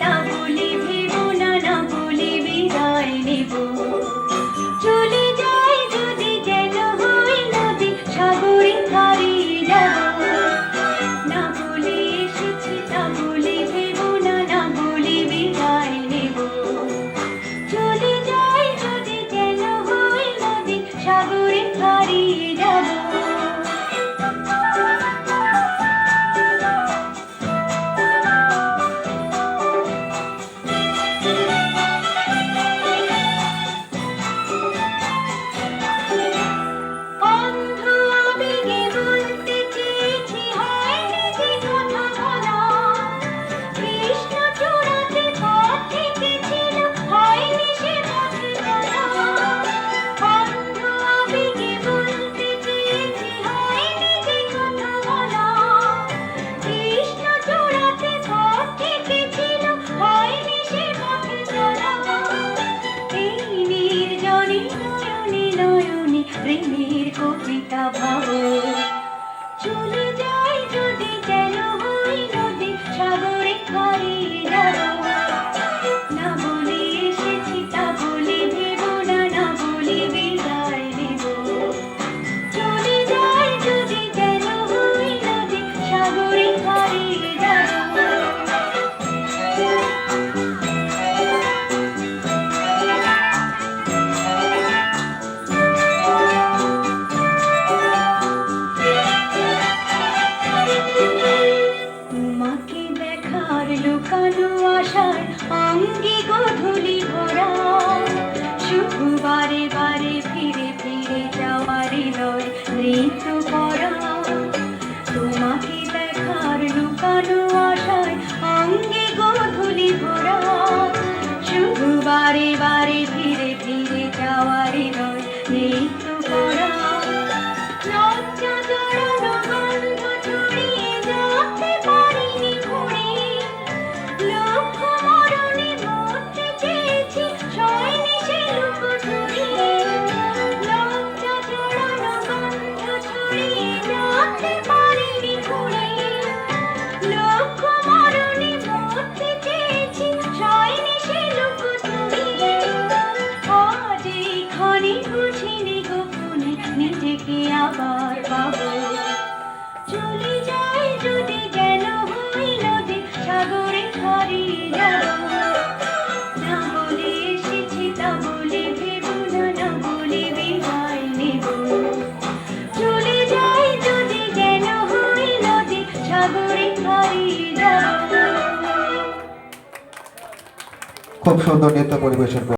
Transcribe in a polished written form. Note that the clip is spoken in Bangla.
তা বলে ভেবো না, না বলে বিদায় নেব। চলে যাই যদি যেন হই নদী, সাগরে হারিয়ে যাব। না বলে এসেছি তা বলে ভেবো না, না বলে বিদায় নেব। চলে যাই যদি যেন হই নদী, সাগরে হারিয়ে যাব। প্রেমের কবিতা ভাবো। চলে যাই যদি যেন হই নদী, সাগরে হারিয়ে যাব। না বলে এসেছি তা বলে ভেবো না, না বলে বিদায় নেব। চলে যাই যদি যেন হই নদী, সাগরে হারিয়ে যাব। লুকানো আশার অঙ্গে গধূলি ভরা, শুধু বারে বারে ফিরে ফিরে যাওয়ারে লয় ঋতু পরা। তোমাকে দেখার লুকানো আশার অঙ্গে গধূলি ভরা, শুধু বারে বারে ফিরে ফিরে যাওয়ারে লয় ঋতু পরা। লজ্জা জড়ানো গন্ধ ছড়িয়ে যেতে পারিনি ঘুরে, লক্ষ্য মরণে মরতে চেয়েছি শয়নে সে লুকোচুরি। লজ্জা জড়ানো গন্ধ ছড়িয়ে যেতে পারিনি ঘুরে, লক্ষ্য মরণে মরতে চেয়েছি শয়নে সে লুকোচুরি। আজ এইখানে বুঝিনি গোপনে নিজেকে আবার পাবো। চলে যাই যদি যেন হই নদী, সাগরে হারিয়ে যাব। না বলে এসেছি তা বলে ভেবো না, না বলে বিদায় নেব। চলে যাই যদি যেন হই নদী, সাগরে হারিয়ে যাব। খুব সুন্দর নৃত্য পরিবেশন।